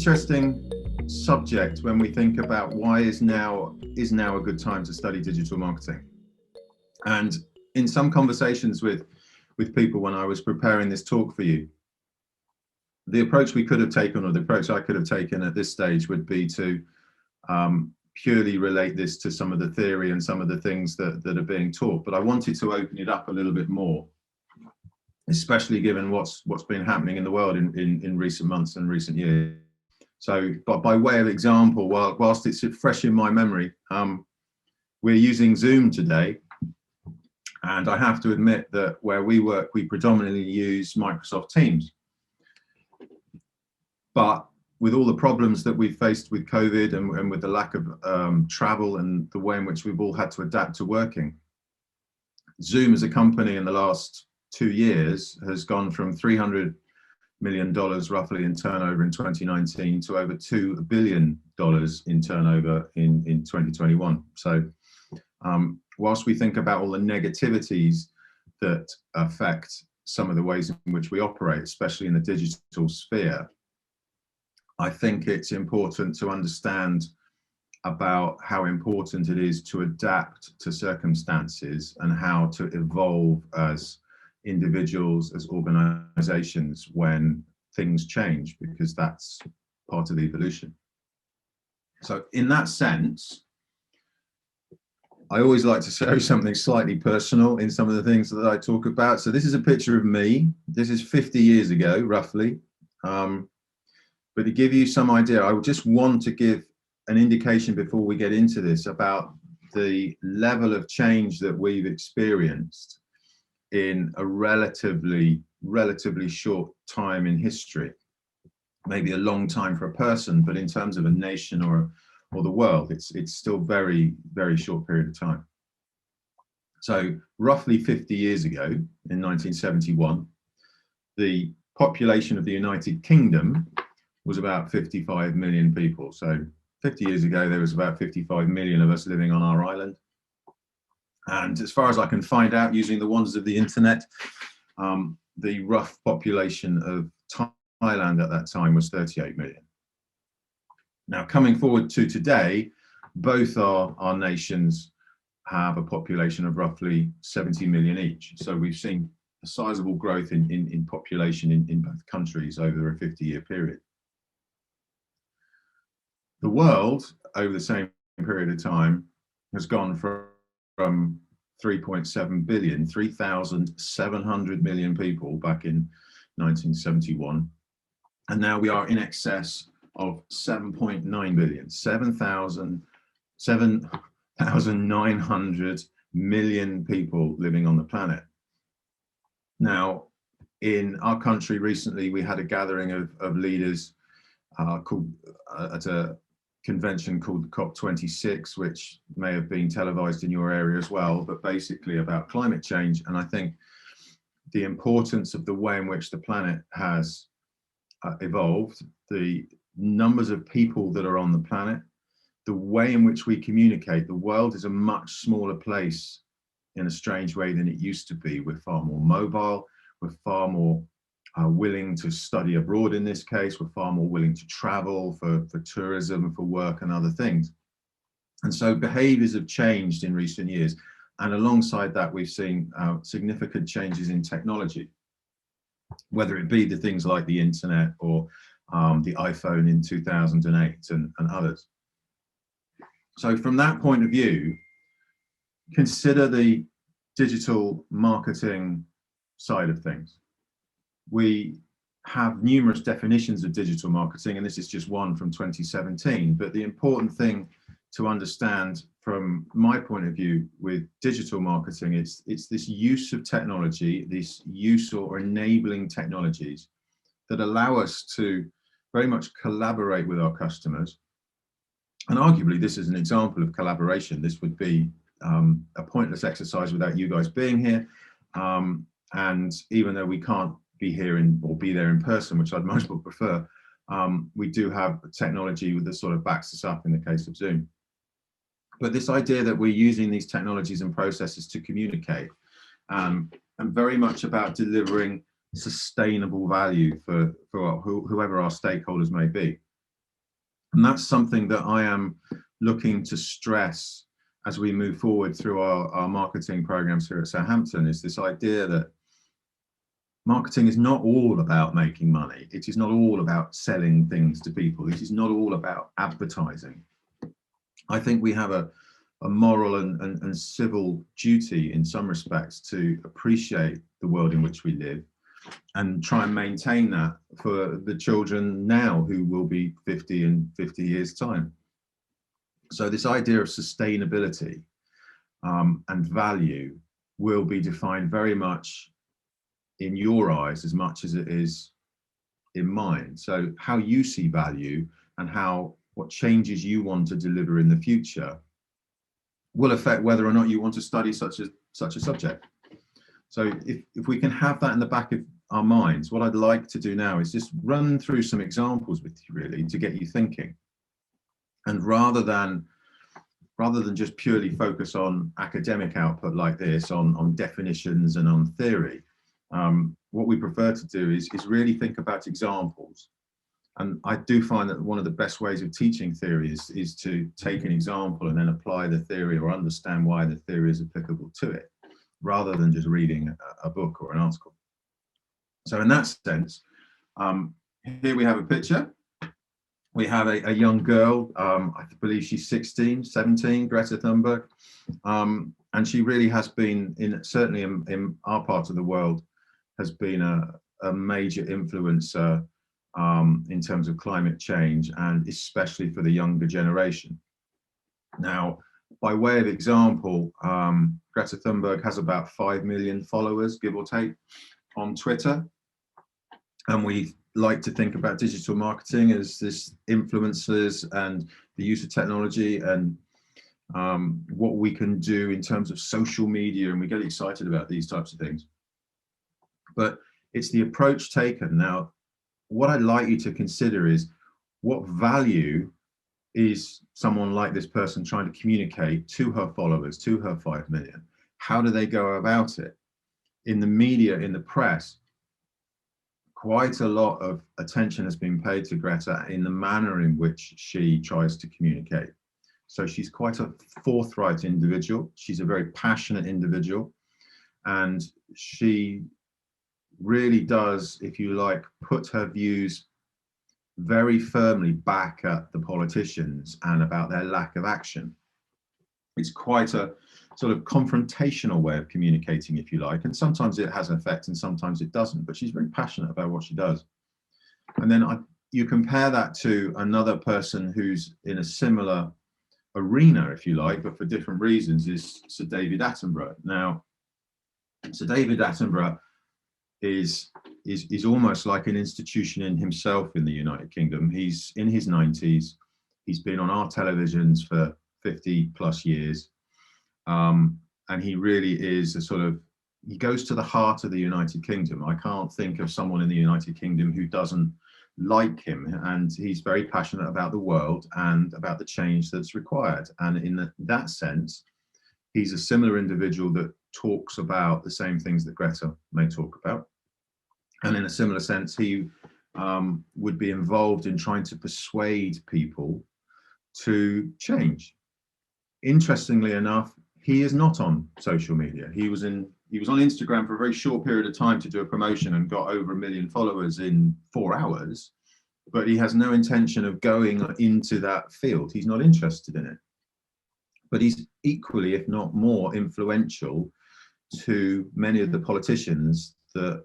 interesting subject when we think about why is now a good time to study digital marketing. And in some conversations with people when I was preparing this talk for you, the approach we could have taken, or the approach I could have taken at this stage, would be to purely relate this to some of the theory and some of the things that are being taught. But I wanted to open it up a little bit more, especially given what's been happening in the world in recent months and recent years. So, but by way of example, whilst it's fresh in my memory, we're using Zoom today. And I have to admit that where we work, we predominantly use Microsoft Teams. But with all the problems that we've faced with COVID and with the lack of travel and the way in which we've all had to adapt to working, Zoom as a company in the last 2 years has gone from $300 million roughly in turnover in 2019 to over $2 billion in turnover in 2021. So whilst we think about all the negativities that affect some of the ways in which we operate, especially in the digital sphere, I think it's important to understand about how important it is to adapt to circumstances and how to evolve as individuals, as organizations, when things change, because that's part of the evolution. So in that sense, I always like to show something slightly personal in some of the things that I talk about. So this is a picture of me. This is 50 years ago, roughly. But to give you some idea, I would just want to give an indication before we get into this about the level of change that we've experienced in a relatively short time in history. Maybe a long time for a person, but in terms of a nation or the world, it's still very, very short period of time. So roughly 50 years ago, in 1971, the population of the United Kingdom was about 55 million people. So 50 years ago, there was about 55 million of us living on our island. And as far as I can find out using the wonders of the internet, the rough population of Thailand at that time was 38 million. Now, coming forward to today, both our nations have a population of roughly 70 million each. So we've seen a sizable growth in population in both countries over a 50-year period. The world, over the same period of time, has gone from 3.7 billion, 3,700 million people back in 1971. And now we are in excess of 7.9 billion, 7,900 million people living on the planet. Now, in our country recently, we had a gathering of leaders called at a convention called COP26, which may have been televised in your area as well, but basically about climate change. And I think the importance of the way in which the planet has evolved, the numbers of people that are on the planet, the way in which we communicate. The world is a much smaller place in a strange way than it used to be. We're far more mobile, we're far more willing to study abroad in this case, we're far more willing to travel for tourism, for work and other things. And so behaviours have changed in recent years. And alongside that, we've seen significant changes in technology, whether it be the things like the internet or the iPhone in 2008 and others. So from that point of view, consider the digital marketing side of things. We have numerous definitions of digital marketing, and this is just one from 2017. But the important thing to understand from my point of view with digital marketing, it's this use of technology, this use or enabling technologies that allow us to very much collaborate with our customers. And arguably, this is an example of collaboration. This would be a pointless exercise without you guys being here. And even though we can't be here or be there in person, which I'd much more prefer, we do have technology that sort of backs us up in the case of Zoom. But this idea that we're using these technologies and processes to communicate, and very much about delivering sustainable value for whoever our stakeholders may be. And that's something that I am looking to stress as we move forward through our marketing programs here at Southampton, is this idea that marketing is not all about making money. It is not all about selling things to people. It is not all about advertising. I think we have a moral and civil duty in some respects to appreciate the world in which we live and try and maintain that for the children now who will be 50 in 50 years' time. So this idea of sustainability and value will be defined very much in your eyes as much as it is in mine. So how you see value and what changes you want to deliver in the future will affect whether or not you want to study such a subject. So if we can have that in the back of our minds, what I'd like to do now is just run through some examples with you, really, to get you thinking. And rather than just purely focus on academic output like this, on definitions and on theory, what we prefer to do is really think about examples. And I do find that one of the best ways of teaching theory is to take an example and then apply the theory or understand why the theory is applicable to it, rather than just reading a book or an article. So in that sense, here we have a picture. We have a young girl, I believe she's 16, 17, Greta Thunberg. And she really has been, certainly in our part of the world, has been a major influencer in terms of climate change, and especially for the younger generation. Now, by way of example, Greta Thunberg has about 5 million followers, give or take, on Twitter. And we like to think about digital marketing as this influencers and the use of technology and what we can do in terms of social media, and we get excited about these types of things. But it's the approach taken. Now, what I'd like you to consider is what value is someone like this person trying to communicate to her followers, to her 5 million? How do they go about it? In the media, in the press, quite a lot of attention has been paid to Greta in the manner in which she tries to communicate. So she's quite a forthright individual. She's a very passionate individual. And she really does, if you like, put her views very firmly back at the politicians and about their lack of action. It's quite a sort of confrontational way of communicating, if you like, and sometimes it has an effect and sometimes it doesn't, but she's very passionate about what she does. And then you compare that to another person who's in a similar arena, if you like, but for different reasons, is Sir David Attenborough. Now, Sir David Attenborough is almost like an institution in himself in the United Kingdom. He's in his 90s. He's been on our televisions for 50 plus years. And he really is he goes to the heart of the United Kingdom. I can't think of someone in the United Kingdom who doesn't like him. And he's very passionate about the world and about the change that's required. And in that sense, he's a similar individual that talks about the same things that Greta may talk about. And in a similar sense, he would be involved in trying to persuade people to change. Interestingly enough, he is not on social media. He was on Instagram for a very short period of time to do a promotion and got over 1 million followers in 4 hours, but he has no intention of going into that field. He's not interested in it. But he's equally, if not more, influential to many of the politicians that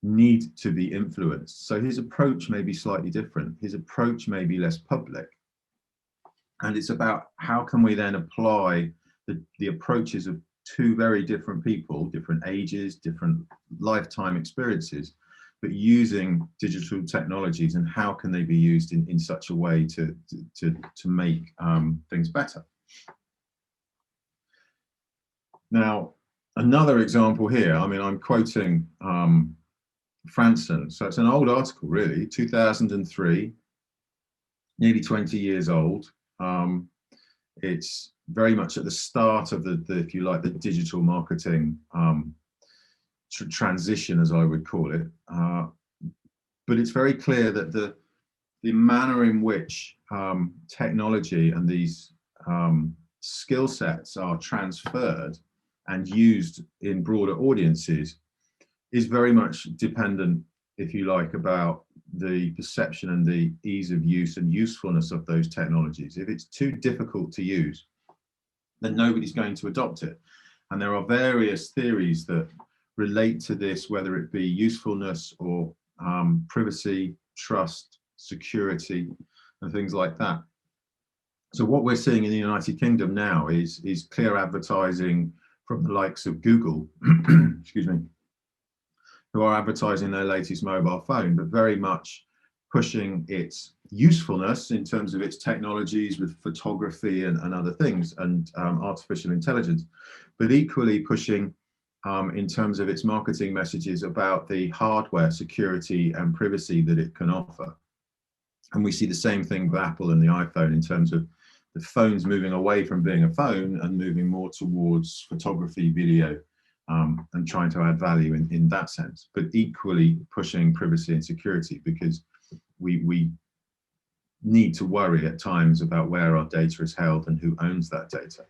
need to be influenced. So his approach may be slightly different. His approach may be less public. And it's about how can we then apply the approaches of two very different people, different ages, different lifetime experiences, but using digital technologies, and how can they be used in such a way to make things better. Now, another example here, I mean, I'm quoting Franson. So it's an old article, really, 2003, nearly 20 years old. It's very much at the start of the if you like, the digital marketing transition, as I would call it. But it's very clear that the manner in which technology and these skill sets are transferred and used in broader audiences is very much dependent, if you like, about the perception and the ease of use and usefulness of those technologies. If it's too difficult to use, then nobody's going to adopt it. And there are various theories that relate to this, whether it be usefulness or privacy, trust, security, and things like that. So what we're seeing in the United Kingdom now is clear advertising from the likes of Google, excuse me, who are advertising their latest mobile phone, but very much pushing its usefulness in terms of its technologies with photography and other things, and artificial intelligence, but equally pushing in terms of its marketing messages about the hardware security and privacy that it can offer. And we see the same thing with Apple and the iPhone in terms of the phones moving away from being a phone and moving more towards photography, video, and trying to add value in that sense, but equally pushing privacy and security, because we need to worry at times about where our data is held and who owns that data.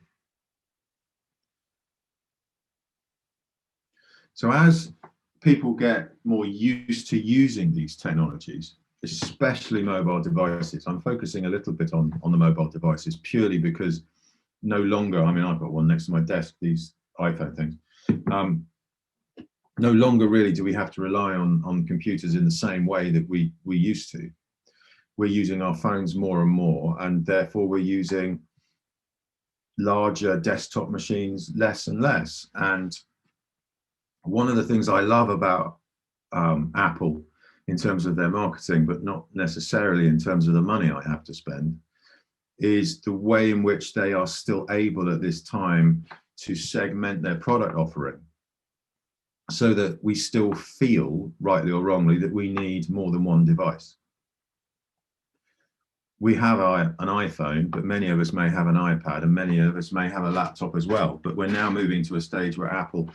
So as people get more used to using these technologies, especially mobile devices, I'm focusing a little bit on the mobile devices purely because no longer, I mean, I've got one next to my desk, these iPhone things. No longer really do we have to rely on computers in the same way that we used to. We're using our phones more and more, and therefore we're using larger desktop machines less and less. And one of the things I love about Apple in terms of their marketing, but not necessarily in terms of the money I have to spend, is the way in which they are still able at this time to segment their product offering so that we still feel, rightly or wrongly, that we need more than one device. We have an iPhone, but many of us may have an iPad, and many of us may have a laptop as well. But we're now moving to a stage where Apple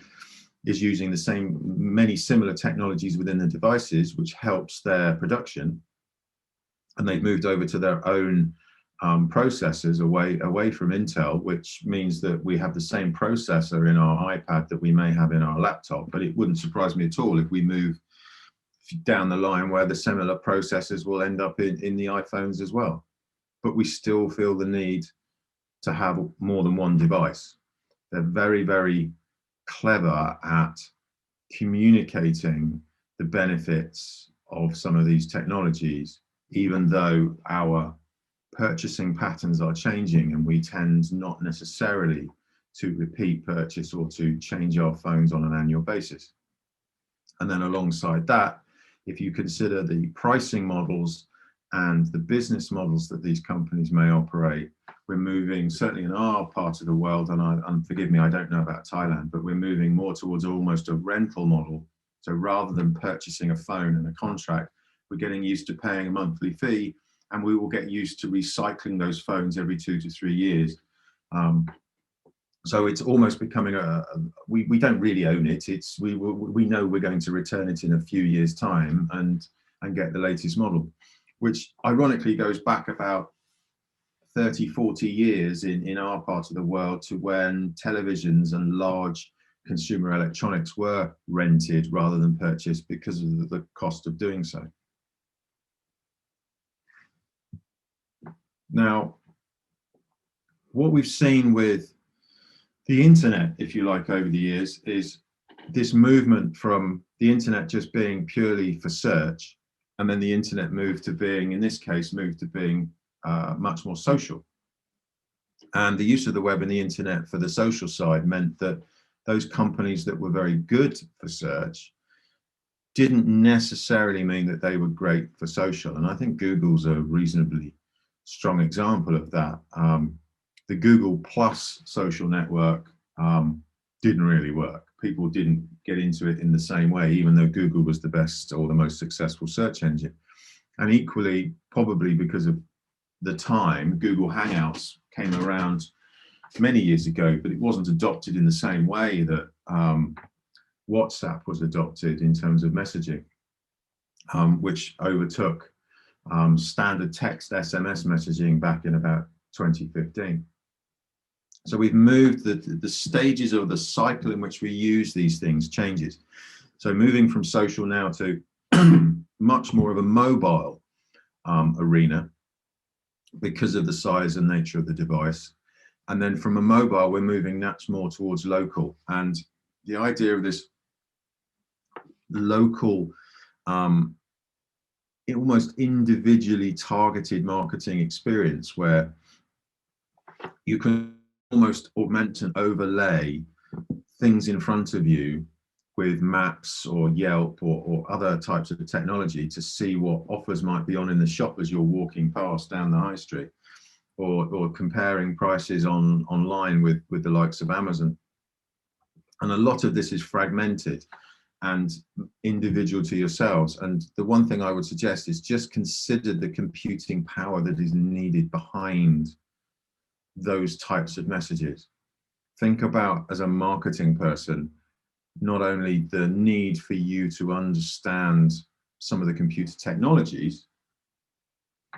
is using many similar technologies within the devices, which helps their production. And they've moved over to their own processors away from Intel, which means that we have the same processor in our iPad that we may have in our laptop. But it wouldn't surprise me at all if we move down the line where the similar processors will end up in the iPhones as well. But we still feel the need to have more than one device. They're very, very clever at communicating the benefits of some of these technologies, even though our purchasing patterns are changing and we tend not necessarily to repeat purchase or to change our phones on an annual basis. And then alongside that, if you consider the pricing models and the business models that these companies may operate, we're moving, certainly in our part of the world, and forgive me, I don't know about Thailand, but we're moving more towards almost a rental model. So rather than purchasing a phone and a contract, we're getting used to paying a monthly fee, and we will get used to recycling those phones every 2 to 3 years. So it's almost becoming we don't really own it. We know we're going to return it in a few years' time and get the latest model, which ironically goes back about 30, 40 years in our part of the world to when televisions and large consumer electronics were rented rather than purchased because of the cost of doing so. Now, what we've seen with the internet, if you like, over the years is this movement from the internet just being purely for search, and then the internet moved to being, in this case, much more social. And the use of the web and the internet for the social side meant that those companies that were very good for search didn't necessarily mean that they were great for social. And I think Google's a reasonably strong example of that. The Google Plus social network didn't really work. People didn't get into it in the same way, even though Google was the best or the most successful search engine. And equally, probably because of the time, Google Hangouts came around many years ago, but it wasn't adopted in the same way that WhatsApp was adopted in terms of messaging, which overtook standard text SMS messaging back in about 2015. So we've moved the stages of the cycle in which we use these things changes. So moving from social now to much more of a mobile arena because of the size and nature of the device. And then from a mobile, we're moving much more towards local. And the idea of this local, almost individually targeted marketing experience where you can almost augment and overlay things in front of you with maps or Yelp or other types of technology to see what offers might be on in the shop as you're walking past down the high street, or comparing prices online with the likes of Amazon. And a lot of this is fragmented and individual to yourselves. And the one thing I would suggest is just consider the computing power that is needed behind those types of messages. Think about, as a marketing person, not only the need for you to understand some of the computer technologies,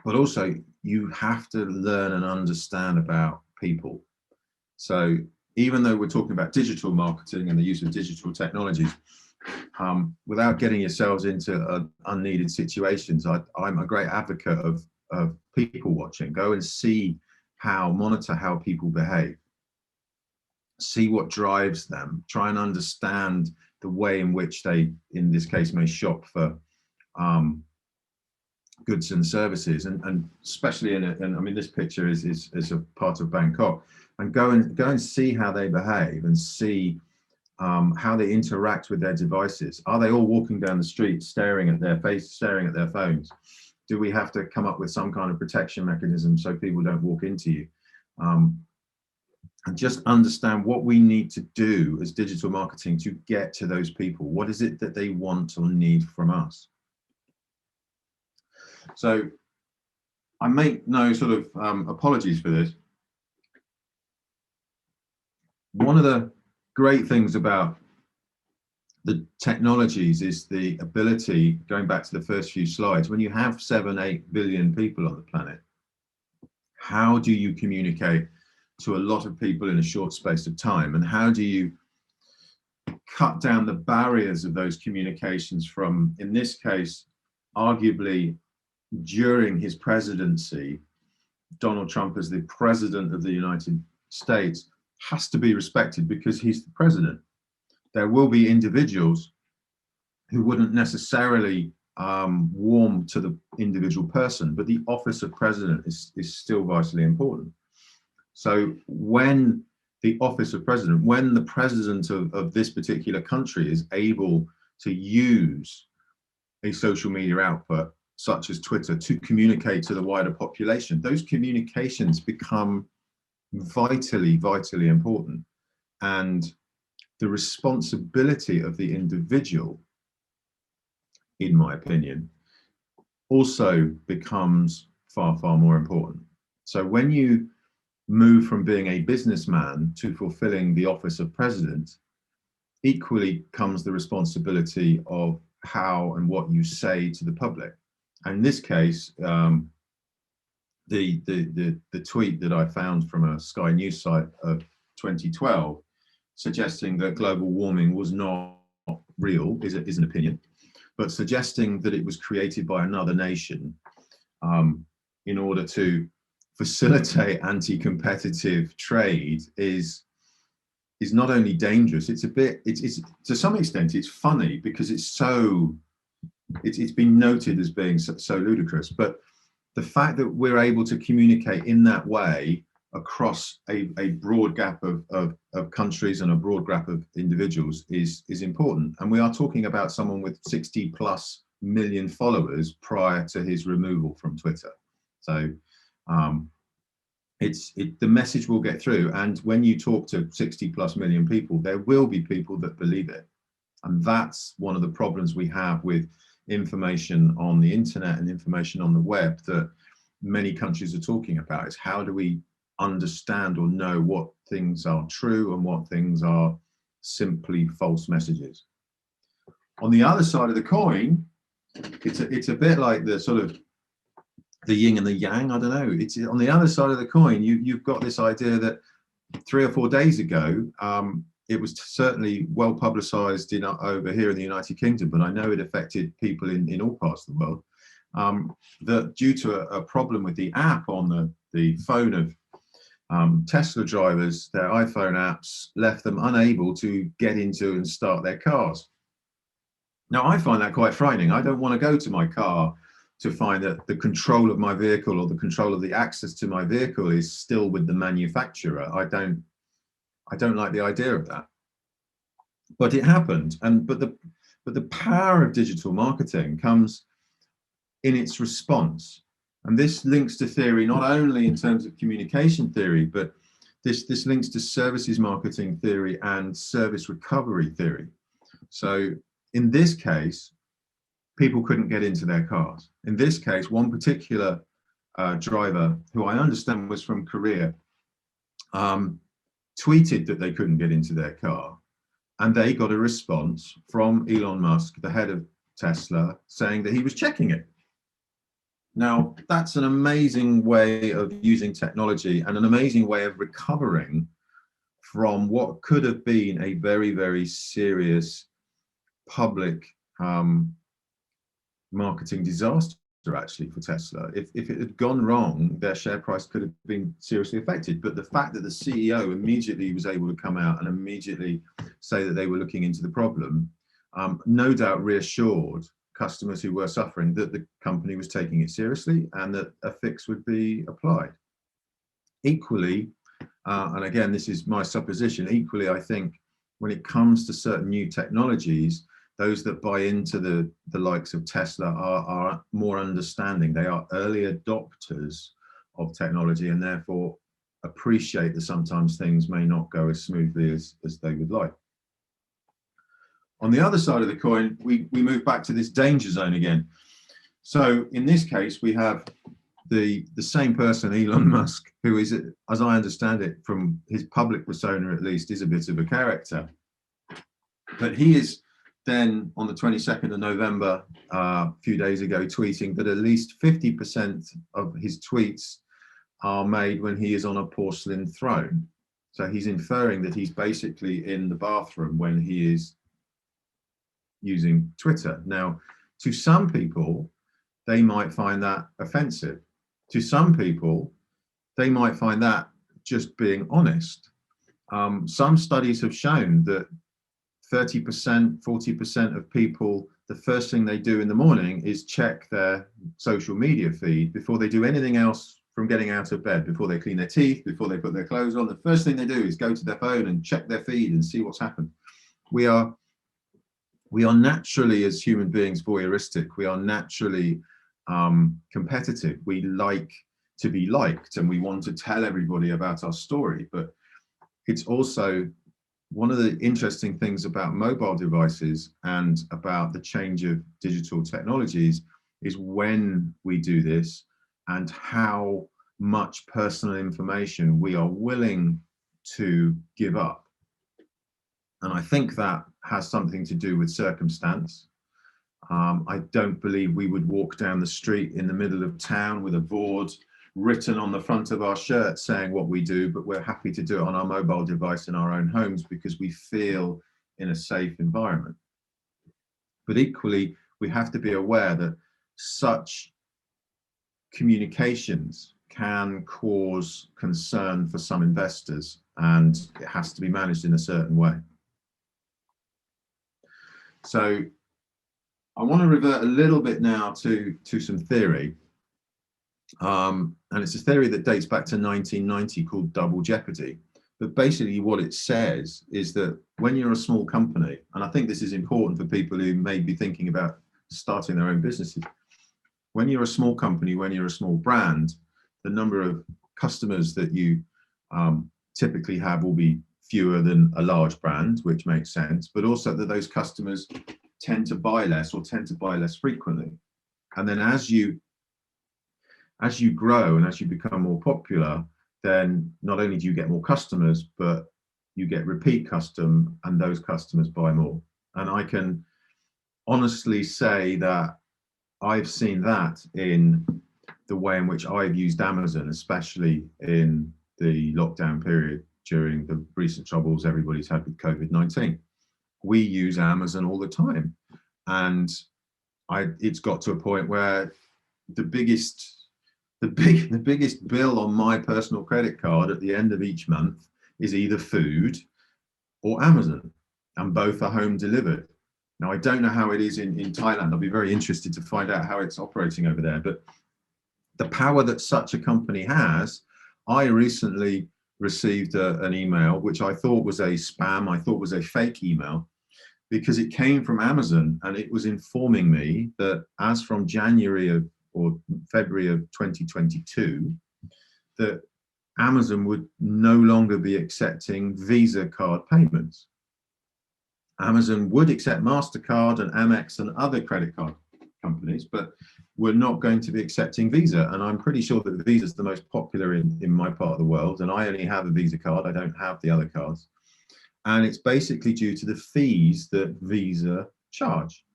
but also you have to learn and understand about people. So even though we're talking about digital marketing and the use of digital technologies, without getting yourselves into unneeded situations, I'm a great advocate of people watching. Go and monitor how people behave. See what drives them. Try and understand the way in which they, in this case, may shop for goods and services, and especially I mean, this picture is a part of Bangkok, and go and see how they behave and see how they interact with their devices. Are they all walking down the street staring at their phones? Do we have to come up with some kind of protection mechanism so people don't walk into you? And just understand what we need to do as digital marketing to get to those people. What is it that they want or need from us? So I make no sort of apologies for this. One of the great things about the technologies is the ability, going back to the first few slides, when you have 7-8 billion people on the planet, how do you communicate to a lot of people in a short space of time? And how do you cut down the barriers of those communications from, in this case, arguably during his presidency, Donald Trump as the president of the United States has to be respected because he's the president. There will be individuals who wouldn't necessarily warm to the individual person, but the office of president is still vitally important. So when the office of president, when the president of this particular country is able to use a social media output such as Twitter to communicate to the wider population, those communications become vitally, vitally important. And the responsibility of the individual, in my opinion, also becomes far, far more important. So when you move from being a businessman to fulfilling the office of president, equally comes the responsibility of how and what you say to the public. And in this case, the tweet that I found from a Sky News site of 2012, suggesting that global warming was not real, is an opinion, but suggesting that it was created by another nation in order to facilitate anti-competitive trade is not only dangerous, it's to some extent it's funny because it's been noted as being so ludicrous. But the fact that we're able to communicate in that way across a broad gap of countries and a broad gap of individuals is important. And we are talking about someone with 60+ million followers prior to his removal from Twitter. So the message will get through, and when you talk to 60+ million people, there will be people that believe it. And that's one of the problems we have with information on the internet and information on the web that many countries are talking about, is how do we understand or know what things are true and what things are simply false messages. On the other side of the coin, it's a bit like the sort of the yin and the yang. I don't know. It's on the other side of the coin. You've got this idea that 3 or 4 days ago, it was certainly well publicised over here in the United Kingdom, but I know it affected people in all parts of the world. That due to a problem with the app on the phone of Tesla drivers, their iPhone apps left them unable to get into and start their cars. Now, I find that quite frightening. I don't want to go to my car to find that the control of my vehicle or the control of the access to my vehicle is still with the manufacturer. I don't like the idea of that. But it happened, but the power of digital marketing comes in its response. And this links to theory not only in terms of communication theory, but this links to services marketing theory and service recovery theory. So in this case, people couldn't get into their cars. In this case, one particular driver, who I understand was from Korea, tweeted that they couldn't get into their car. And they got a response from Elon Musk, the head of Tesla, saying that he was checking it. Now, that's an amazing way of using technology and an amazing way of recovering from what could have been a very, very serious public marketing disaster, actually, for Tesla. If it had gone wrong, their share price could have been seriously affected. But the fact that the CEO immediately was able to come out and immediately say that they were looking into the problem, no doubt reassured customers who were suffering that the company was taking it seriously and that a fix would be applied. Equally, and again, this is my supposition, equally, I think when it comes to certain new technologies, those that buy into the likes of Tesla are more understanding. They are early adopters of technology and therefore appreciate that sometimes things may not go as smoothly as they would like. On the other side of the coin, we move back to this danger zone again. So in this case, we have the same person, Elon Musk, who is, as I understand it, from his public persona at least, is a bit of a character. But he is then on the 22nd of November, a few days ago, tweeting that at least 50% of his tweets are made when he is on a porcelain throne. So he's inferring that he's basically in the bathroom when he is using Twitter. Now, to some people, they might find that offensive. To some people, they might find that just being honest. Some studies have shown that 30%, 40% of people, the first thing they do in the morning is check their social media feed before they do anything else from getting out of bed, before they clean their teeth, before they put their clothes on. The first thing they do is go to their phone and check their feed and see what's happened. We are naturally, as human beings, voyeuristic. We are naturally competitive. We like to be liked and we want to tell everybody about our story. But it's also one of the interesting things about mobile devices and about the change of digital technologies is when we do this and how much personal information we are willing to give up. And I think that has something to do with circumstance. I don't believe we would walk down the street in the middle of town with a board written on the front of our shirt saying what we do, but we're happy to do it on our mobile device in our own homes because we feel in a safe environment. But equally, we have to be aware that such communications can cause concern for some investors, and it has to be managed in a certain way. So I want to revert a little bit now to some theory. And it's a theory that dates back to 1990 called double jeopardy. But basically what it says is that when you're a small company, and I think this is important for people who may be thinking about starting their own businesses, when you're a small company, when you're a small brand, the number of customers that you typically have will be fewer than a large brand, which makes sense, but also that those customers tend to buy less or tend to buy less frequently. And then as you grow and as you become more popular, then not only do you get more customers, but you get repeat custom and those customers buy more. And I can honestly say that I've seen that in the way in which I've used Amazon, especially in the lockdown period during the recent troubles everybody's had with COVID-19. We use Amazon all the time, and it's got to a point where the biggest bill on my personal credit card at the end of each month is either food or Amazon, and both are home delivered. Now, I don't know how it is in Thailand. I'll be very interested to find out how it's operating over there, but the power that such a company has, I recently received an email, which I thought was a spam, I thought was a fake email, because it came from Amazon, and it was informing me that as from January or February of 2022, that Amazon would no longer be accepting Visa card payments. Amazon would accept MasterCard and Amex and other credit card companies, but we're not going to be accepting Visa. And I'm pretty sure that Visa is the most popular in my part of the world, and I only have a Visa card. I don't have the other cards. And it's basically due to the fees that Visa charge.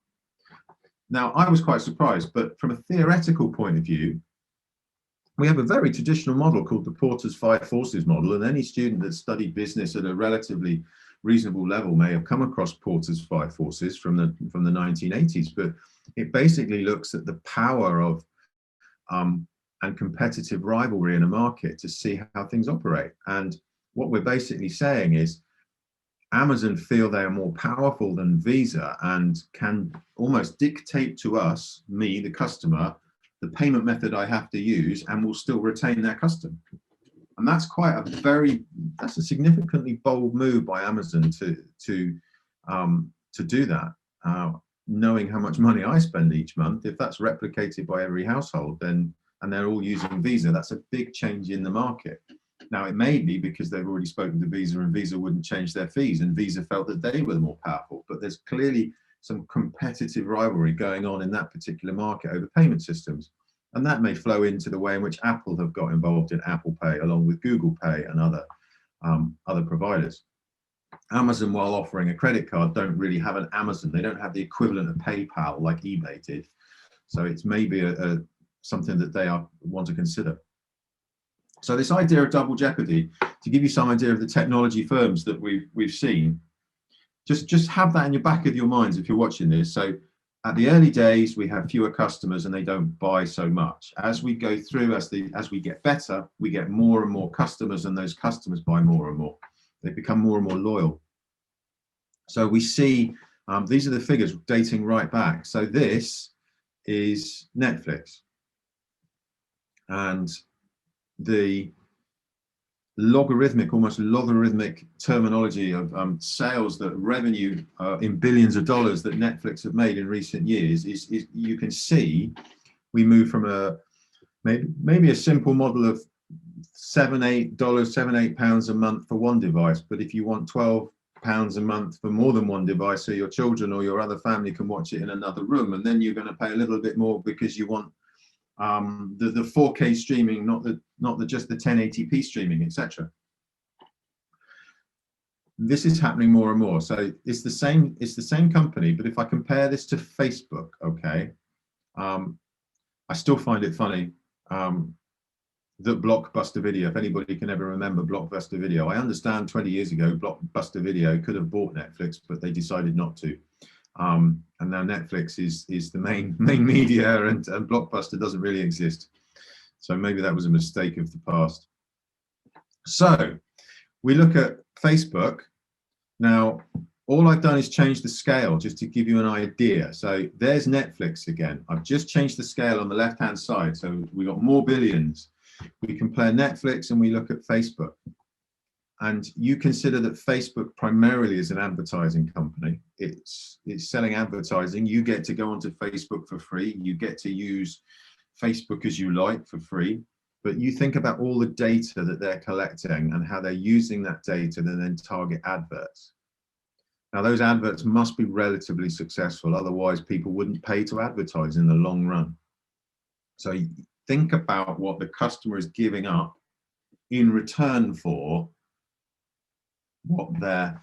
Now, I was quite surprised, but from a theoretical point of view, we have a very traditional model called the Porter's Five Forces model, and any student that studied business at a relatively reasonable level may have come across Porter's Five Forces from the 1980s, but it basically looks at the power of and competitive rivalry in a market to see how things operate. And what we're basically saying is Amazon feel they are more powerful than Visa and can almost dictate to us, me, the customer, the payment method I have to use, and will still retain their custom. And that's that's a significantly bold move by Amazon to do that. Knowing how much money I spend each month, if that's replicated by every household, then, and they're all using Visa, that's a big change in the market. Now, it may be because they've already spoken to Visa and Visa wouldn't change their fees, and Visa felt that they were the more powerful, but there's clearly some competitive rivalry going on in that particular market over payment systems. And that may flow into the way in which Apple have got involved in Apple Pay, along with Google Pay and other providers. Amazon, while offering a credit card, don't really have an Amazon. They don't have the equivalent of PayPal like eBay did. So it's maybe something that they want to consider. So this idea of double jeopardy, to give you some idea of the technology firms that we've seen, just have that in your back of your minds if you're watching this. So at the early days, we have fewer customers and they don't buy so much. As we go through, as we get better, we get more and more customers, and those customers buy more and more. They become more and more loyal. So we see, these are the figures dating right back. So this is Netflix. And the almost logarithmic terminology of sales, that revenue in billions of dollars that Netflix have made in recent years is you can see we move from maybe a simple model of £7-8 a month for one device, but if you want £12 a month for more than one device, so your children or your other family can watch it in another room, and then you're going to pay a little bit more because you want the 4K streaming, not just the 1080p streaming, etc. This is happening more and more. So it's the same company, but if I compare this to Facebook, okay, I still find it funny that Blockbuster Video, if anybody can ever remember Blockbuster Video, I understand 20 years ago Blockbuster Video could have bought Netflix, but they decided not to. And now Netflix is the main media, and Blockbuster doesn't really exist. So maybe that was a mistake of the past. So we look at Facebook. Now, all I've done is change the scale just to give you an idea. So there's Netflix again. I've just changed the scale on the left-hand side. So we got more billions. We compare Netflix and we look at Facebook. And you consider that Facebook primarily is an advertising company. It's selling advertising. You get to go onto Facebook for free. You get to use Facebook as you like for free. But you think about all the data that they're collecting and how they're using that data to then target adverts. Now, those adverts must be relatively successful. Otherwise, people wouldn't pay to advertise in the long run. So think about what the customer is giving up in return for what they're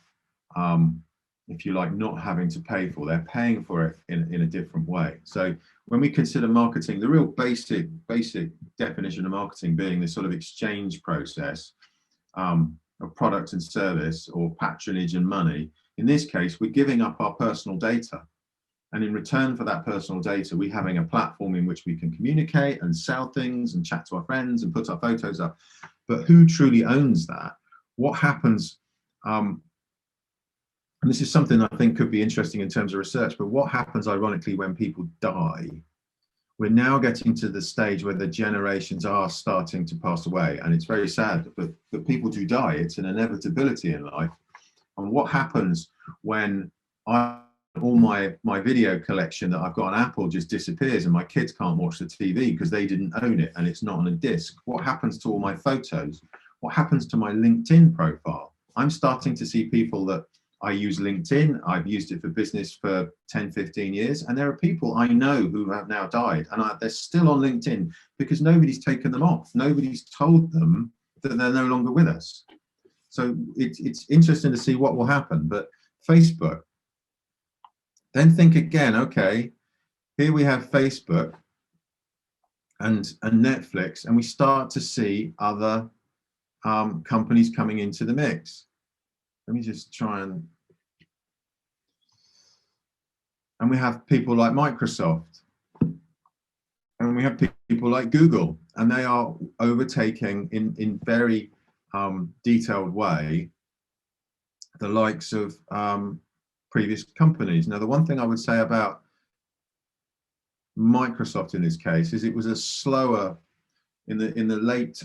if you like, not having to pay for. They're paying for it in a different way. So when we consider marketing, the real basic definition of marketing being this sort of exchange process of product and service, or patronage and money. In this case, we're giving up our personal data. And in return for that personal data, we're having a platform in which we can communicate and sell things and chat to our friends and put our photos up. But who truly owns that? What happens? And this is something I think could be interesting in terms of research, but what happens ironically when people die? We're now getting to the stage where the generations are starting to pass away, and it's very sad, but people do die. It's an inevitability in life. And what happens when all my video collection that I've got on Apple just disappears and my kids can't watch the TV because they didn't own it and it's not on a disc? What happens to all my photos? What happens to my LinkedIn profile? I'm starting to see people that I use LinkedIn. I've used it for business for 10, 15 years. And there are people I know who have now died, and they're still on LinkedIn because nobody's taken them off. Nobody's told them that they're no longer with us. So it's interesting to see what will happen. But Facebook, then think again, okay, here we have Facebook and Netflix, and we start to see other companies coming into the mix. Let me just try and we have people like Microsoft, and we have people like Google, and they are overtaking in very detailed way the likes of previous companies. Now, the one thing I would say about Microsoft in this case is it was a slower, in the late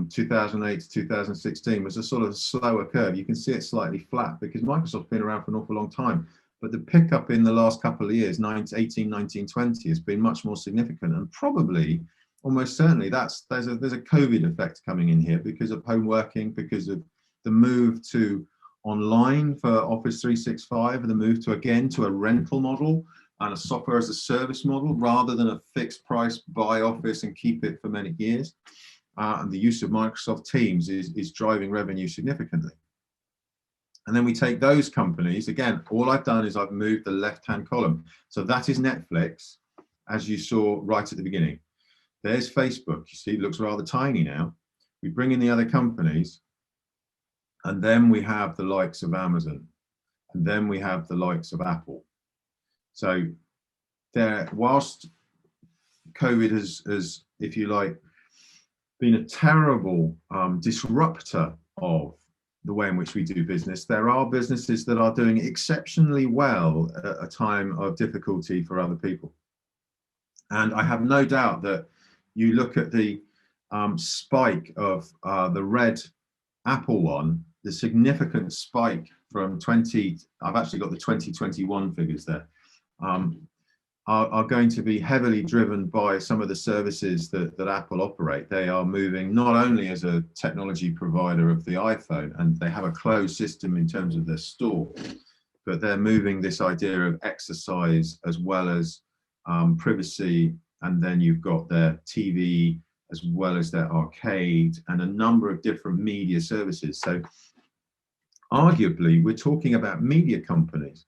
2008 to 2016 was a sort of slower curve. You can see it slightly flat because Microsoft's been around for an awful long time, but the pickup in the last couple of years, 18, 19, 20, has been much more significant, and probably almost certainly there's a COVID effect coming in here because of home working, because of the move to online for Office 365, and the move to a rental model and a software as a service model rather than a fixed price buy Office and keep it for many years. And the use of Microsoft Teams is driving revenue significantly. And then we take those companies, again, all I've done is I've moved the left-hand column. So that is Netflix, as you saw right at the beginning. There's Facebook, you see, it looks rather tiny now. We bring in the other companies, and then we have the likes of Amazon, and then we have the likes of Apple. So there, whilst COVID has, if you like, been a terrible disruptor of the way in which we do business, there are businesses that are doing exceptionally well at a time of difficulty for other people. And I have no doubt that you look at the spike of the red Apple one, the significant spike from I've actually got the 2021 figures there, are going to be heavily driven by some of the services that Apple operate. They are moving not only as a technology provider of the iPhone, and they have a closed system in terms of their store, but they're moving this idea of exercise as well as privacy, and then you've got their TV as well as their arcade and a number of different media services. So arguably, we're talking about media companies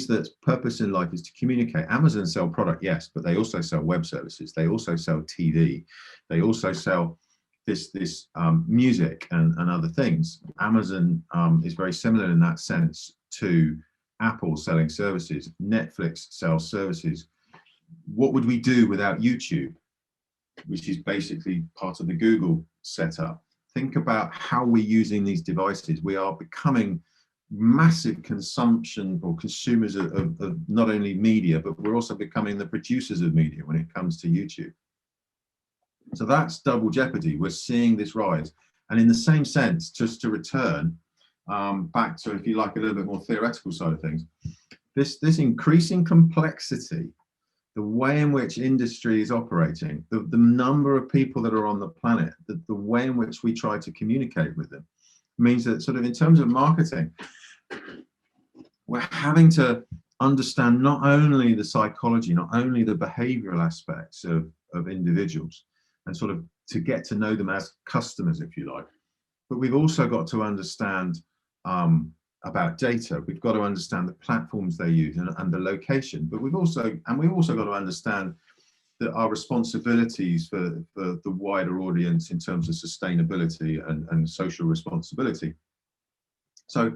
that purpose in life is to communicate. Amazon sell product, yes, but they also sell web services. They also sell TV. They also sell this music and other things. Amazon is very similar in that sense to Apple selling services. Netflix sells services. What would we do without YouTube, which is basically part of the Google setup? Think about how we're using these devices. We are becoming massive consumption or consumers of not only media, but we're also becoming the producers of media when it comes to YouTube. So that's double jeopardy. We're seeing this rise. And in the same sense, just to return back to, if you like, a little bit more theoretical side of things, this increasing complexity, the way in which industry is operating, the number of people that are on the planet, the way in which we try to communicate with them, means that sort of in terms of marketing, we're having to understand not only the psychology, not only the behavioral aspects of individuals, and sort of to get to know them as customers, if you like, but we've also got to understand about data. We've got to understand the platforms they use and the location, but we've also got to understand that our responsibilities for the wider audience in terms of sustainability and social responsibility. So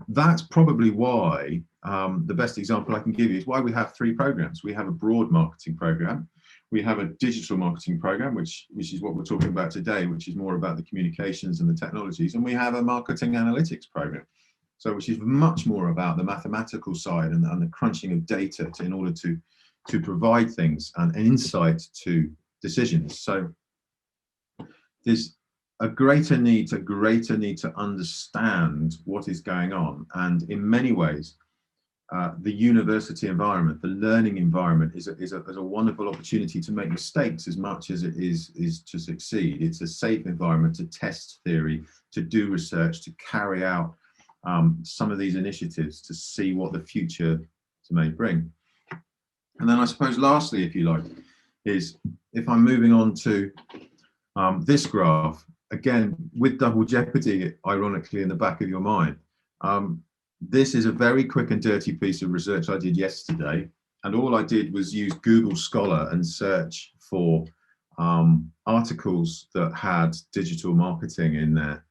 that's probably why the best example I can give you is why we have 3 programs. We have a broad marketing program, we have a digital marketing program, which is what we're talking about today, which is more about the communications and the technologies, and we have a marketing analytics program, so which is much more about the mathematical side and the crunching of data in order to provide things and insight to decisions. So there's a greater need to understand what is going on, and in many ways the university environment, the learning environment is a wonderful opportunity to make mistakes as much as it is to succeed. It's a safe environment to test theory, to do research, to carry out some of these initiatives to see what the future may bring. And then I suppose lastly, if you like, is if I'm moving on to this graph, again, with double jeopardy, ironically, in the back of your mind, this is a very quick and dirty piece of research I did yesterday. And all I did was use Google Scholar and search for articles that had digital marketing in there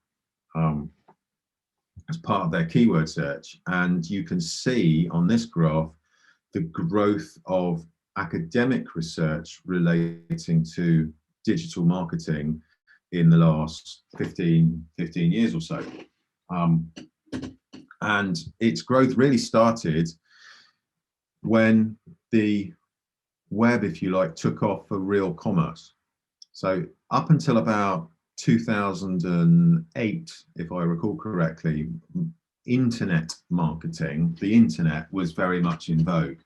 as part of their keyword search. And you can see on this graph the growth of academic research relating to digital marketing in the last 15 years or so. And its growth really started when the web, if you like, took off for real commerce. So up until about 2008, if I recall correctly, internet marketing, the internet was very much in vogue.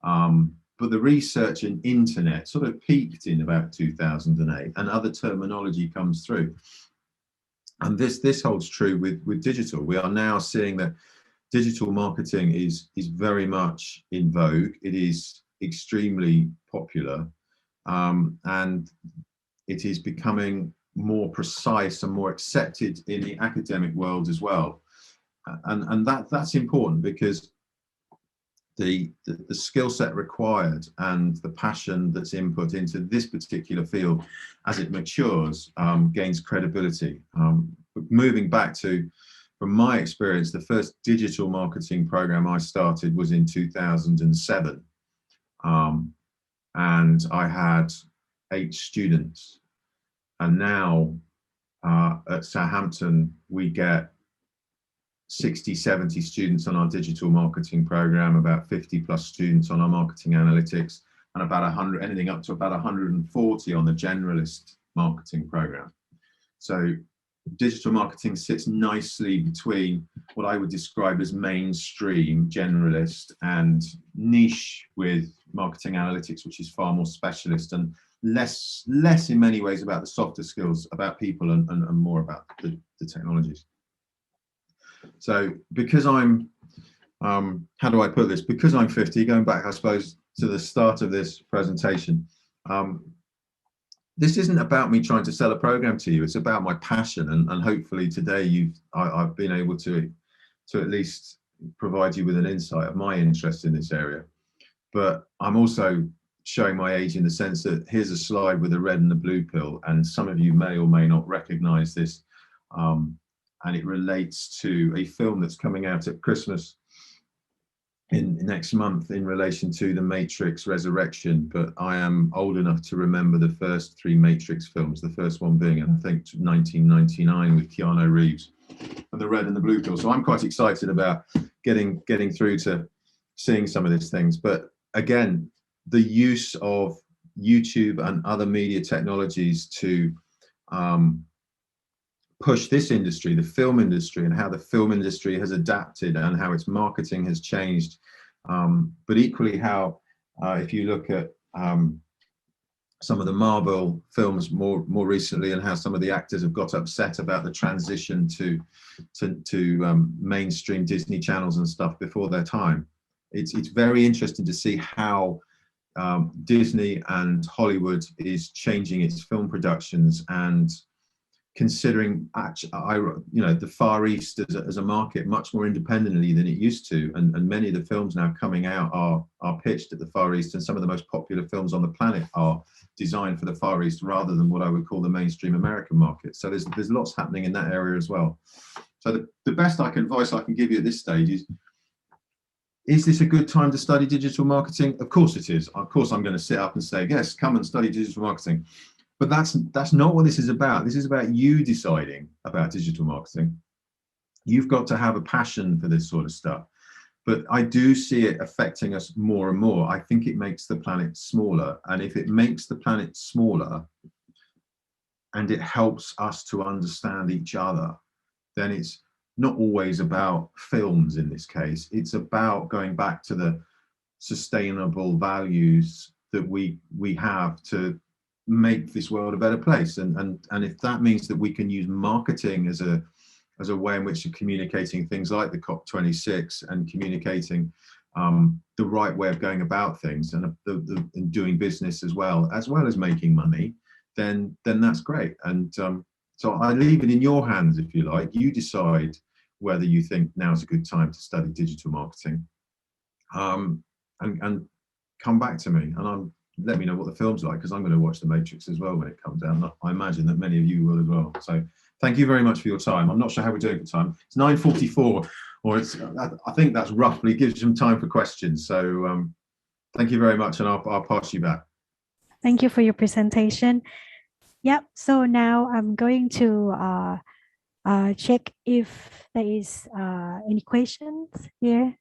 But the research in internet sort of peaked in about 2008, and other terminology comes through. And this holds true with digital. We are now seeing that digital marketing is very much in vogue. It is extremely popular, and it is becoming more precise and more accepted in the academic world as well. And that's important, because the skill set required and the passion that's input into this particular field as it matures gains credibility. Moving back to, from my experience, the first digital marketing program I started was in 2007. And I had 8 students. And now at Southampton, we get 60, 70 students on our digital marketing program, about 50 plus students on our marketing analytics, and about 100, anything up to about 140 on the generalist marketing program. So digital marketing sits nicely between what I would describe as mainstream, generalist, and niche with marketing analytics, which is far more specialist and less in many ways about the softer skills, about people, and more about the technologies. So because I'm, how do I put this? Because I'm 50, going back, I suppose, to the start of this presentation, this isn't about me trying to sell a program to you. It's about my passion, and hopefully today I've been able to at least provide you with an insight of my interest in this area. But I'm also showing my age in the sense that here's a slide with a red and a blue pill, and some of you may or may not recognize this. And it relates to a film that's coming out at Christmas in next month in relation to the Matrix Resurrection. But I am old enough to remember the first 3 Matrix films, the first one being, I think, 1999 with Keanu Reeves, and the red and the blue pill. So I'm quite excited about getting through to seeing some of these things. But again, the use of YouTube and other media technologies to push this industry, the film industry, and how the film industry has adapted and how its marketing has changed. But equally how, if you look at some of the Marvel films more recently, and how some of the actors have got upset about the transition to mainstream Disney channels and stuff before their time. It's very interesting to see how Disney and Hollywood is changing its film productions and considering the Far East as a market much more independently than it used to, and many of the films now coming out are pitched at the Far East, and some of the most popular films on the planet are designed for the Far East rather than what I would call the mainstream American market. So there's lots happening in that area as well. So the best advice I can give you at this stage is this a good time to study digital marketing? Of course it is. Of course I'm going to sit up and say, yes, come and study digital marketing. But that's not what this is about. This is about you deciding about digital marketing. You've got to have a passion for this sort of stuff. But I do see it affecting us more and more. I think it makes the planet smaller. And if it makes the planet smaller and it helps us to understand each other, then it's not always about films in this case. It's about going back to the sustainable values that we have to make this world a better place. And if that means that we can use marketing as a way in which of communicating things like the COP26 and communicating the right way of going about things and doing business as well as making money, then that's great. And so I leave it in your hands, if you like. You decide whether you think now's a good time to study digital marketing, and come back to me and let me know what the film's like, because I'm going to watch The Matrix as well when it comes out. I imagine that many of you will as well. So thank you very much for your time. I'm not sure how we're doing for time. It's 9:44, or I think that's roughly gives you some time for questions. So thank you very much, and I'll pass you back. Thank you for your presentation. Yep. So now I'm going to check if there is any questions here.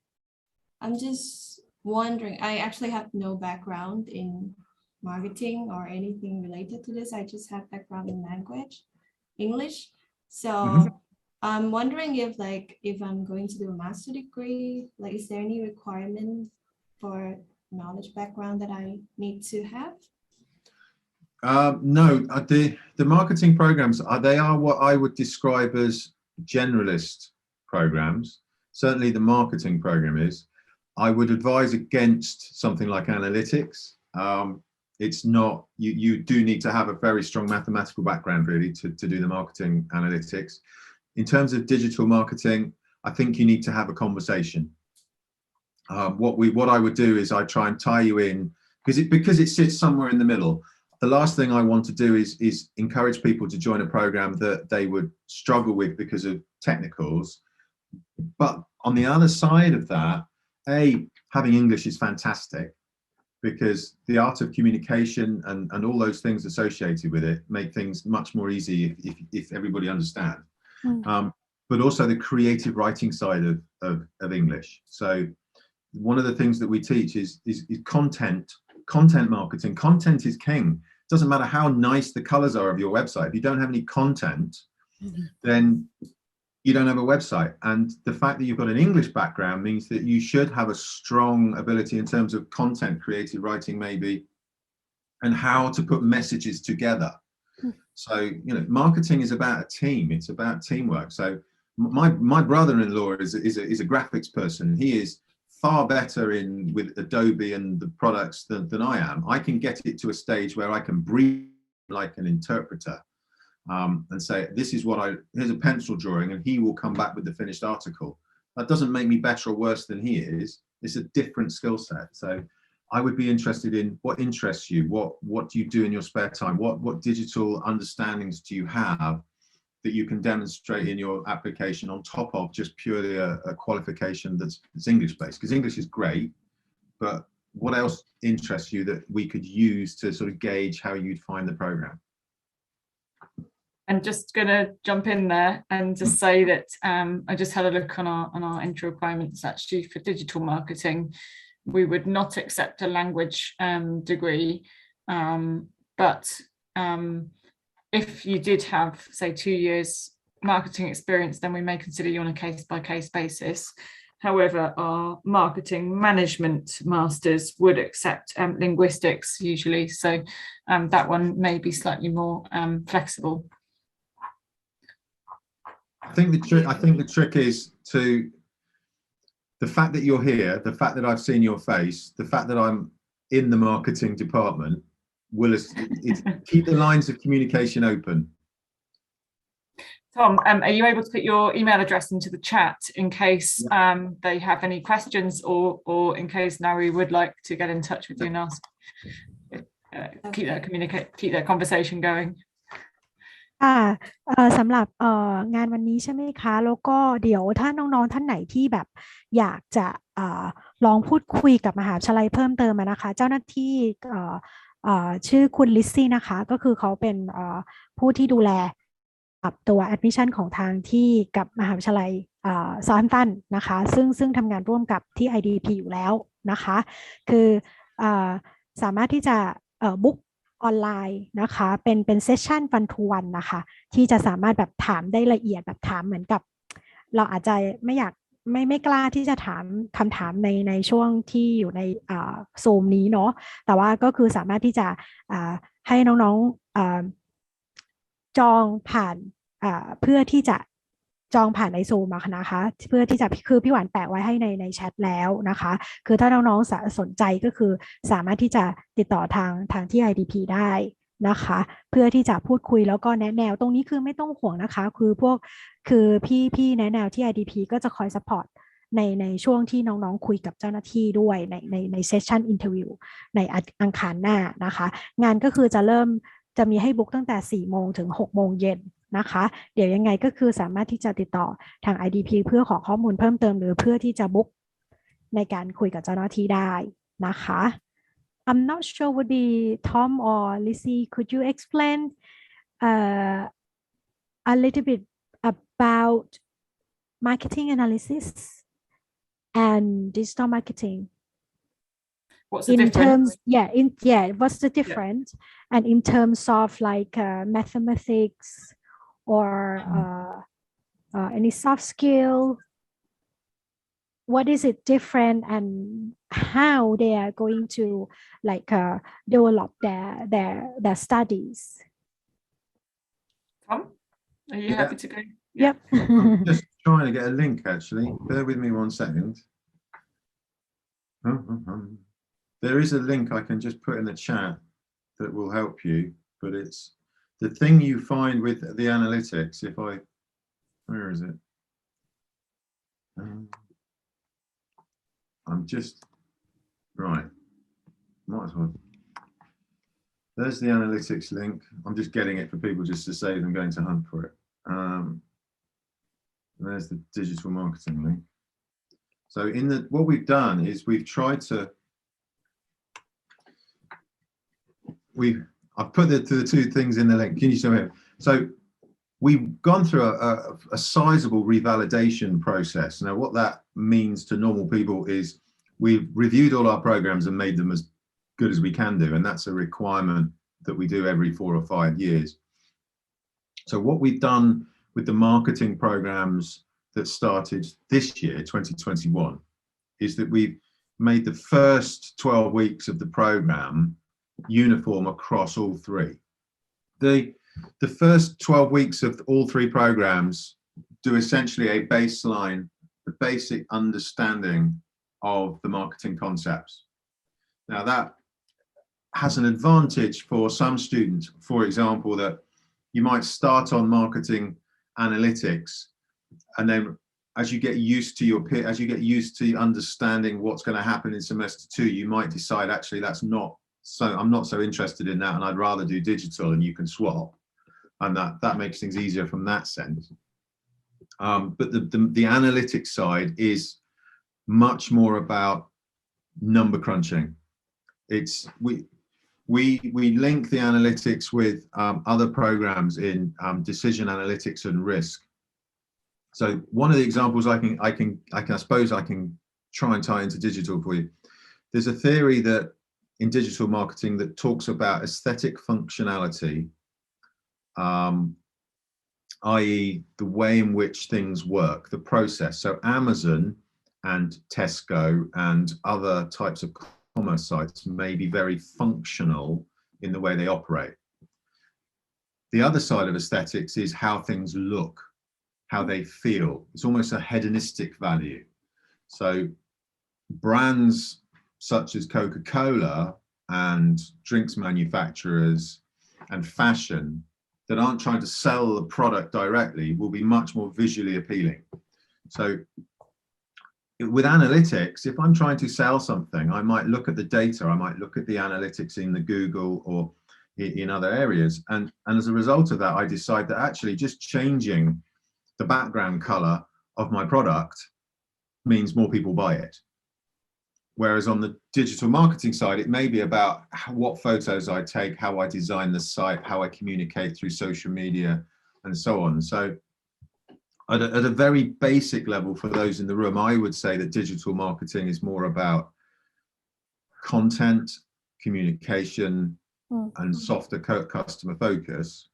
I'm just wondering, I actually have no background in marketing or anything related to this. I just have background in language, English. So I'm wondering if I'm going to do a master degree, is there any requirement for knowledge background that I need to have? No, the marketing programs they are what I would describe as generalist programs. Certainly the marketing program is. I would advise against something like analytics. It's not, you do need to have a very strong mathematical background really to do the marketing analytics. In terms of digital marketing, I think you need to have a conversation. What I would do is I try and tie you in, because it sits somewhere in the middle. The last thing I want to do is encourage people to join a program that they would struggle with because of technicals. But on the other side of that, having English is fantastic, because the art of communication and all those things associated with it make things much more easy if everybody understands. But also the creative writing side of English. So one of the things that we teach is content marketing. Content is king. It doesn't matter how nice the colors are of your website. If you don't have any content, then you don't have a website. And the fact that you've got an English background means that you should have a strong ability in terms of content, creative writing maybe, and how to put messages together. So, marketing is about a team. It's about teamwork. So my brother-in-law is a graphics person. He is far better with Adobe and the products than I am. I can get it to a stage where I can breathe like an interpreter. And say, here's a pencil drawing, and he will come back with the finished article. That doesn't make me better or worse than he is. It's a different skill set. So I would be interested in what interests you, what do you do in your spare time, what digital understandings do you have that you can demonstrate in your application on top of just purely a qualification that's English based, because English is great, but what else interests you that we could use to sort of gauge how you'd find the program? I'm just going to jump in there and just say that I just had a look on our entry requirements. Actually, for digital marketing, we would not accept a language degree, but if you did have, say, 2 years marketing experience, then we may consider you on a case-by-case basis. However, our marketing management masters would accept linguistics usually, so that one may be slightly more flexible. I think the trick is the fact that you're here, the fact that I've seen your face, the fact that I'm in the marketing department will keep the lines of communication open. Tom, are you able to put your email address into the chat in case they have any questions, or in case Nari would like to get in touch with you and ask, keep that conversation going? สำหรับงานวันนี้ใช่ไหมคะแล้วก็เดี๋ยวถ้าน้องๆท่านไหนที่แบบอยากจะลองพูดคุยกับมหาวิทยาลัยเพิ่มเติมนะคะเจ้าหน้าที่ชื่อคุณลิซซี่นะคะก็คือเขาเป็นผู้ที่ดูแลตัว admission ของทางที่กับมหาวิทยาลัยSouthamptonนะคะซึ่งทำงานร่วมกับที่ IDP อยู่แล้วนะคะคือสามารถที่จะบุ๊กออนไลน์นะคะเป็นเซสชั่นวันทูวันนะคะที่จะสามารถแบบถามได้ละเอียดแบบถามเหมือนกับเราอาจจะไม่กล้าที่จะถามคำถามในช่วงที่อยู่ในซูมนี้เนาะแต่ว่าก็คือสามารถที่จะให้น้องๆจองผ่านเพื่อที่จะจองผ่านในซูมนะคะเพื่อที่จะคือพี่หวานแปะไว้ให้ในแชทแล้วนะคะคือถ้าน้องๆสนใจก็คือสามารถที่จะติดต่อทางที่ IDP ได้นะคะเพื่อที่จะพูดคุยแล้วก็แนะแนวตรงนี้คือไม่ต้องห่วงนะคะคือพี่แนะแนวที่ IDP ก็จะคอยซัพพอร์ตในช่วงที่น้องๆคุยกับเจ้าหน้าที่ด้วยในเซสชั่นอินเทอร์วิวในอังคารหน้านะคะงานก็คือจะมีให้บุ๊กตั้งแต่4 โมงถึง6 โมงเย็นนะคะเดี๋ยวยังไงก็คือสามารถที่จะติดต่อทาง IDP เพื่อขอข้อมูลเพิ่มเติมหรือเพื่อที่จะบุ๊กในการคุยกับเจ้าหน้าที่ได้นะคะ I'm not sure would be Tom or Lizzie, could you explain a little bit about marketing analysis and digital marketing? What's the difference? What's the difference? And in terms of like mathematics or any soft skill, what is it different and how they are going to like develop their studies? Tom, are you happy to go? Yep. I'm just trying to get a link actually. Bear with me 1 second. There is a link I can just put in the chat that will help you, but it's the thing you find with the analytics. Where is it? I'm just right. Might as well. There's the analytics link. I'm just getting it for people just to save them going to hunt for it. There's the digital marketing link. So what we've done is we've tried to. I've put the 2 things in the link. Can you show me? So we've gone through a sizable revalidation process. Now, what that means to normal people is we've reviewed all our programs and made them as good as we can do. And that's a requirement that we do every 4 or 5 years. So what we've done with the marketing programs that started this year, 2021, is that we've made the first 12 weeks of the program uniform across all 3. The first 12 weeks of all 3 programs do essentially a baseline, the basic understanding of the marketing concepts. Now that has an advantage for some students, for example, that you might start on marketing analytics, and then as you get used to your peer, as you get used to understanding what's going to happen in semester 2, you might decide actually I'm not so interested in that, and I'd rather do digital, and you can swap, and that makes things easier from that sense. But the analytics side is much more about number crunching. It's we link the analytics with other programs in decision analytics and risk. So one of the examples I suppose I can try and tie into digital for you. There's a theory that in digital marketing that talks about aesthetic functionality, i.e. the way in which things work, the process. So Amazon and Tesco and other types of commerce sites may be very functional in the way they operate. The other side of aesthetics is how things look, how they feel. It's almost a hedonistic value. So brands such as Coca-Cola and drinks manufacturers and fashion that aren't trying to sell the product directly will be much more visually appealing. So with analytics, if I'm trying to sell something, I might look at the data, I might look at the analytics in the Google or in other areas. And as a result of that, I decide that actually just changing the background color of my product means more people buy it. Whereas on the digital marketing side, it may be about what photos I take, how I design the site, how I communicate through social media, and so on. So at a very basic level for those in the room, I would say that digital marketing is more about content, communication, and softer customer focus.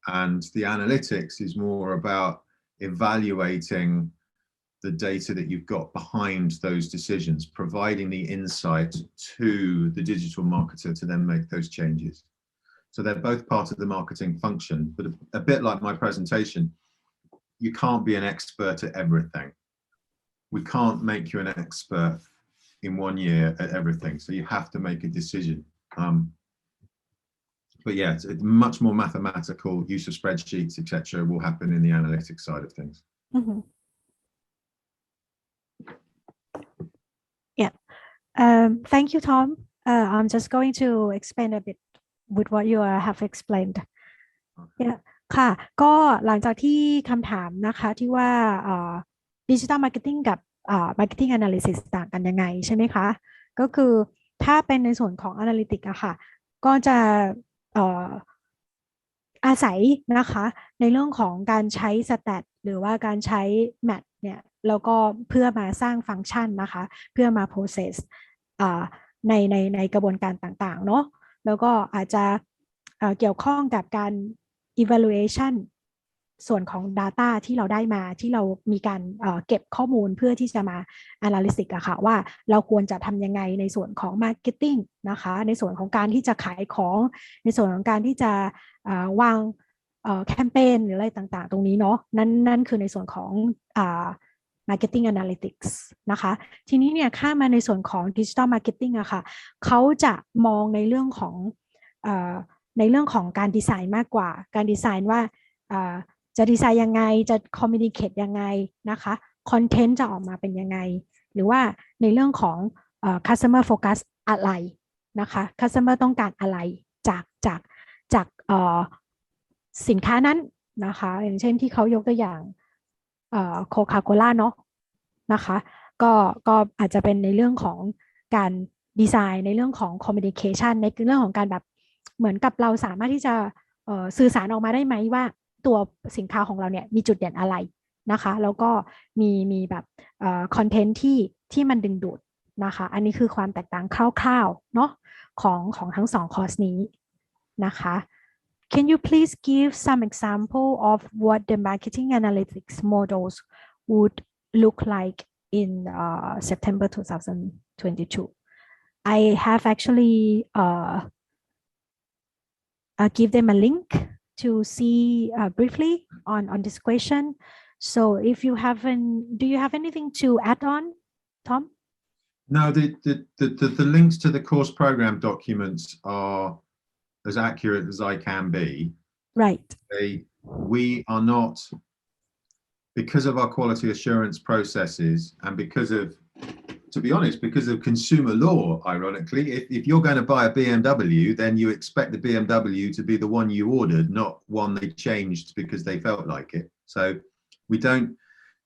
And the analytics is more about evaluating the data that you've got behind those decisions, providing the insight to the digital marketer to then make those changes. So they're both part of the marketing function, but a bit like my presentation, you can't be an expert at everything. We can't make you an expert in 1 year at everything. So you have to make a decision. But yeah, it's much more mathematical use of spreadsheets, etc., will happen in the analytics side of things. Mm-hmm. Yeah. Thank you, Tom. I'm just going to expand a bit with what you have explained. Yeah. ค่ะก็หลังจากที่คำถามนะคะที่ว่าdigital marketing กับmarketing analysis ต่างกันยังไงใช่ไหมคะก็คือถ้าเป็นในส่วนของ analytics อะค่ะก็จะอาศัยนะคะในเรื่องของการใช้ stat หรือว่าการใช้ math เนี่ยแล้วก็เพื่อมาสร้างฟังก์ชันนะคะเพื่อมา process ในกระบวนการต่างๆเนาะแล้วก็อาจจะเกี่ยวข้องกับการ evaluation ส่วนของ data ที่เราได้มาที่เรามีการเก็บข้อมูลเพื่อที่จะมา analysis อะค่ะว่าเราควรจะทำยังไงในส่วนของ marketing นะคะในส่วนของการที่จะขายของในส่วนของการที่จะวางแคมเปญหรืออะไรต่างๆตรงนี้เนาะนั่นคือในส่วนของmarketing analytics นะคะทีนี้เนี่ยข้ามมาในส่วนของ digital marketing อะค่ะเขาจะมองในเรื่องของการดีไซน์มากกว่าการดีไซน์ว่าจะดีไซน์ยังไงจะ communicate ยังไงนะคะคอนเทนต์จะออกมาเป็นยังไงหรือว่าในเรื่องของcustomer focus อะไรนะคะ customer ต้องการอะไรจากสินค้านั้นนะคะอย่างเช่นที่เขายกตัวอย่างโคคาโคล่าเนาะนะคะก็อาจจะเป็นในเรื่องของการดีไซน์ในเรื่องของ communication ในเรื่องของการแบบเหมือนกับเราสามารถที่จะสื่อสารออกมาได้ไหมว่าตัวสินค้าของเราเนี่ยมีจุดเด่นอะไรนะคะแล้วก็มีแบบคอนเทนต์ที่มันดึงดูดนะคะอันนี้คือความแตกต่างคร่าวๆเนาะของทั้งสองคอร์สนี้นะคะ Can you please give some example of what the marketing analytics models would look like in September 2022? I have actually give them a link to see briefly on this question. So if you haven't, do you have anything to add on, Tom? No, the links to the course program documents are as accurate as I can be. Right. We are not, because of our quality assurance processes and because of, to be honest, because of consumer law, ironically, if you're going to buy a BMW, then you expect the BMW to be the one you ordered, not one they changed because they felt like it. So we don't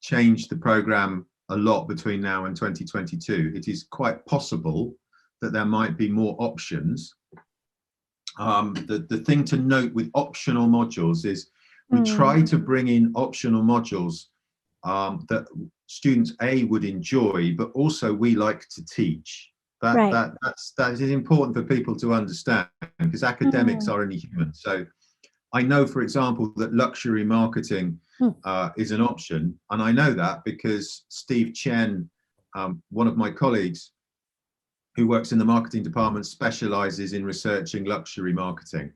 change the program a lot between now and 2022. It is quite possible that there might be more options. The thing to note with optional modules is we try to bring in optional modules that students would enjoy, but also we like to teach. That is important for people to understand, because academics are only human. So I know, for example, that luxury marketing is an option, and I know that because Steve Chen, one of my colleagues who works in the marketing department, specializes in researching luxury marketing.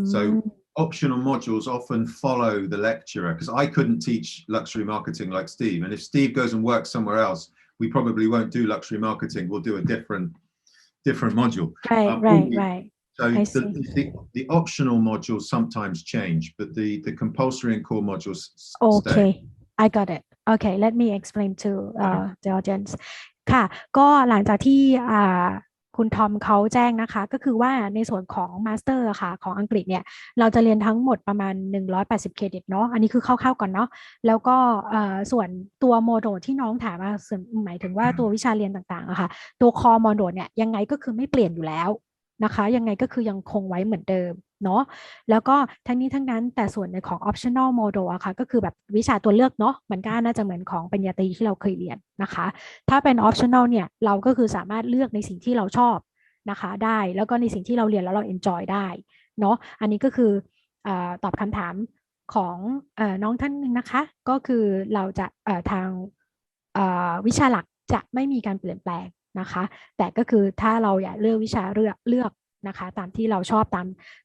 So optional modules often follow the lecturer, because I couldn't teach luxury marketing like Steve, and if Steve goes and works somewhere else, we probably won't do luxury marketing, we'll do a different module. Right. So I see. the optional modules sometimes change, but the compulsory and core modules stay. Okay, I got it. Okay, let me explain to the audience. ค่ะก็หลังจากที่คุณทอมเขาแจ้งนะคะก็คือว่าในส่วนของมาสเตอร์ค่ะของอังกฤษเนี่ยเราจะเรียนทั้งหมดประมาณ180เครดิตเนาะอันนี้คือคร่าวๆก่อนเนาะแล้วก็ส่วนตัวโมดูลที่น้องถามมาหมายถึงว่าตัววิชาเรียนต่างๆอะค่ะตัวคอโมดูลเนี่ยยังไงก็คือไม่เปลี่ยนอยู่แล้วนะคะยังไงก็คือยังคงไว้เหมือนเดิมเนาะแล้วก็ทั้งนี้ทั้งนั้นแต่ส่วนในของ optional module อะค่ะก็คือแบบวิชาตัวเลือกเนาะมันก็น่าจะเหมือนของปริญญาตรีที่เราเคยเรียนนะคะถ้าเป็น optional เนี่ยเราก็คือสามารถเลือกในสิ่งที่เราชอบนะคะได้แล้วก็ในสิ่งที่เราเรียนแล้วเรา enjoy ได้เนาะอันนี้ก็คือตอบคำถามของน้องท่านนึงนะคะก็คือเราจะทางวิชาหลักจะไม่มีการเปลี่ยนแปลงนะคะแต่ก็คือถ้าเราอยากเลือกวิชาเลือกนะคะตามที่เราชอบ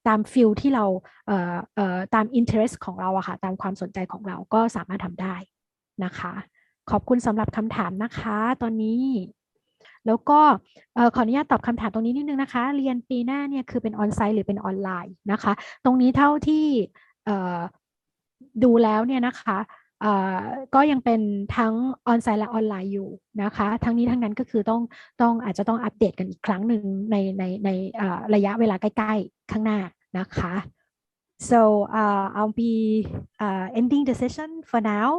ตามฟิลที่เราตาม interest ของเราอะค่ะตามความสนใจของเราก็สามารถทำได้นะคะขอบคุณสำหรับคำถามนะคะตอนนี้แล้วก็ขออนุญาตตอบคำถามตรงนี้นิดนึงนะคะเรียนปีหน้าเนี่ยคือเป็นออนไซต์หรือเป็นออนไลน์นะคะตรงนี้เท่าที่ดูแล้วเนี่ยนะคะก็ยังเป็นทั้งออนไซต์และออนไลน์อยู่นะคะทั้งนี้ทั้งนั้นก็คืออาจจะต้องอัปเดตกันอีกครั้งหนึ่งในระยะเวลาใกล้ๆข้างหน้านะคะ so I'll be ending the session for now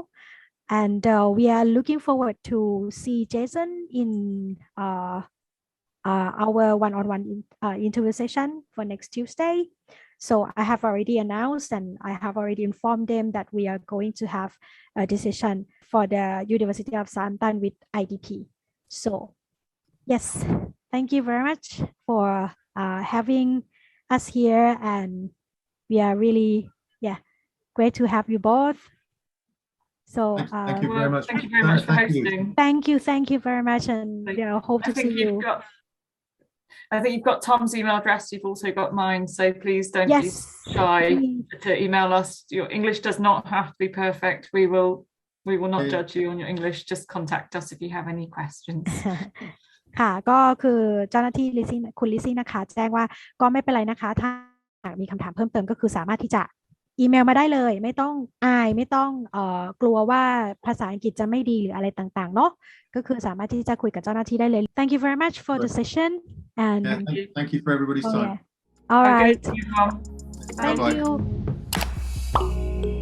and we are looking forward to see Jason in our one-on-one interview session for next Tuesday. So I have already announced and I have already informed them that we are going to have a decision for the University of Southampton with IDP. So yes, thank you very much for having us here and we are really great to have you both. So thank you very much. Thank you very much for hosting. Thank you very much and hope to see you. I think you've got Tom's email address. You've also got mine. So please don't be shy to email us. Your English does not have to be perfect. We will not judge you on your English. Just contact us if you have any questions. ค่ะก็คือเจ้าหน้าที่ลิซี่คุณลิซี่นะคะแจ้งว่าก็ไม่เป็นไรนะคะถ้ามีคำถามเพิ่มเติมก็คือสามารถที่จะอีเมลมาได้เลยไม่ต้องอายไม่ต้องกลัวว่าภาษาอังกฤษจะไม่ดีหรืออะไรต่างๆเนาะก็คือสามารถที่จะคุยกับเจ้าหน้าที่ได้เลย Thank you very much for the session and thank you for everybody's time. All right. Thank you. Thank you.